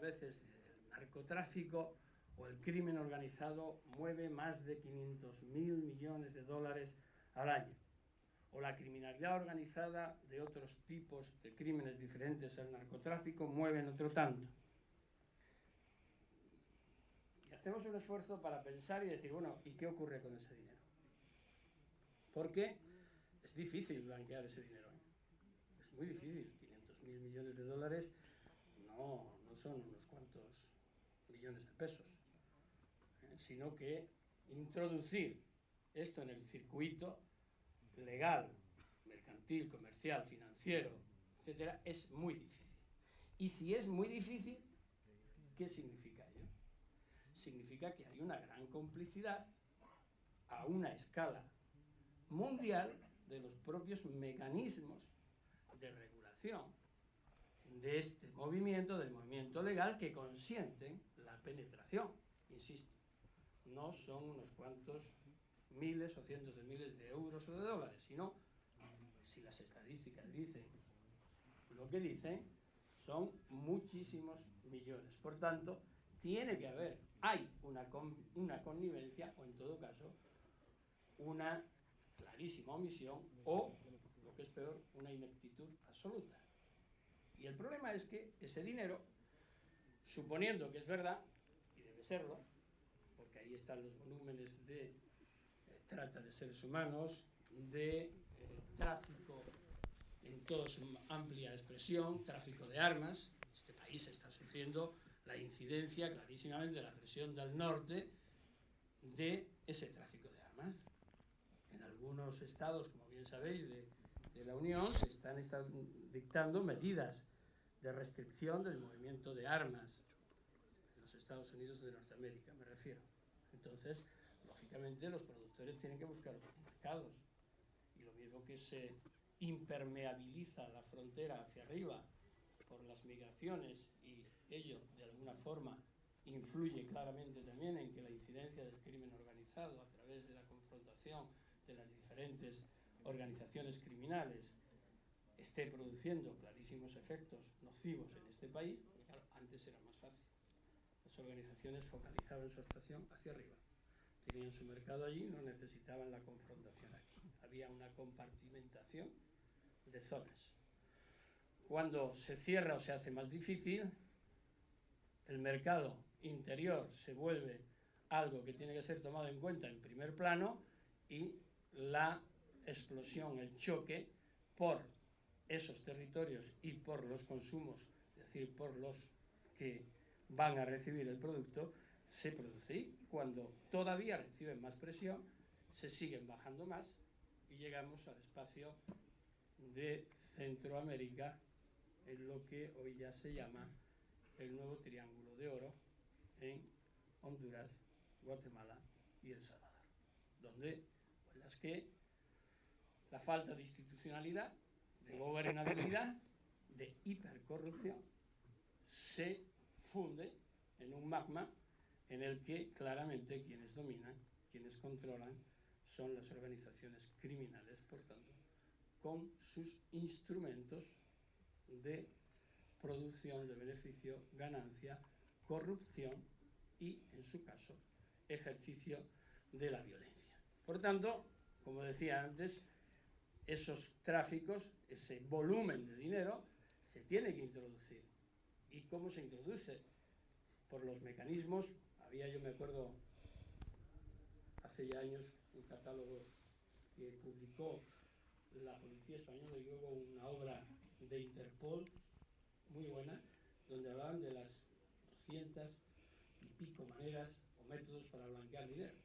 veces el narcotráfico o el crimen organizado mueve más de 500.000 millones de dólares al año, o la criminalidad organizada de otros tipos de crímenes diferentes al narcotráfico mueven otro tanto. Y hacemos un esfuerzo para pensar y decir, bueno, ¿y qué ocurre con ese dinero? Porque es difícil blanquear ese dinero, ¿eh? Es muy difícil. 500.000 millones de dólares no son unos cuantos millones de pesos, sino que introducir esto en el circuito legal, mercantil, comercial, financiero, etcétera, es muy difícil. Y si es muy difícil, ¿qué significa ello? Significa que hay una gran complicidad a una escala mundial de los propios mecanismos de regulación de este movimiento, del movimiento legal, que consienten la penetración. Insisto, no son unos cuantos miles o cientos de miles de euros o de dólares, sino, si las estadísticas dicen lo que dicen, son muchísimos millones. Por tanto, tiene que haber, hay una connivencia, o en todo caso, una clarísima omisión, o, lo que es peor, una ineptitud absoluta. Y el problema es que ese dinero, suponiendo que es verdad, y debe serlo, porque ahí están los volúmenes de trata de seres humanos, de tráfico en toda su amplia expresión, tráfico de armas. Este país está sufriendo la incidencia clarísimamente de la presión del norte de ese tráfico de armas. En algunos estados, como bien sabéis, de la Unión, se están dictando medidas de restricción del movimiento de armas en los Estados Unidos de Norteamérica, me refiero. Entonces, lógicamente, los productores tienen que buscar otros mercados. Y lo mismo que se impermeabiliza la frontera hacia arriba por las migraciones, y ello, de alguna forma, influye claramente también en que la incidencia del crimen organizado, a través de la confrontación de las diferentes organizaciones criminales, esté produciendo clarísimos efectos nocivos en este país, porque claro, antes era más fácil. Las organizaciones focalizaban su actuación hacia arriba. Tenían su mercado allí, no necesitaban la confrontación aquí. Había una compartimentación de zonas. Cuando se cierra o se hace más difícil, el mercado interior se vuelve algo que tiene que ser tomado en cuenta en primer plano, y la explosión, el choque por esos territorios y por los consumos, es decir, por los que van a recibir el producto, se produce. Y cuando todavía reciben más presión, se siguen bajando más y llegamos al espacio de Centroamérica, en lo que hoy ya se llama el nuevo Triángulo de Oro, en Honduras, Guatemala y El Salvador, donde, en las que la falta de institucionalidad, de gobernabilidad, de hipercorrupción, se funde en un magma en el que claramente quienes dominan, quienes controlan, son las organizaciones criminales, por tanto, con sus instrumentos de producción de beneficio, ganancia, corrupción y, en su caso, ejercicio de la violencia. Por tanto, como decía antes, esos tráficos, ese volumen de dinero, se tiene que introducir. ¿Y cómo se introduce? Por los mecanismos. Había, yo me acuerdo, hace ya años, un catálogo que publicó la Policía Española y luego una obra de Interpol muy buena, donde hablaban de las 200 y pico maneras o métodos para blanquear dinero.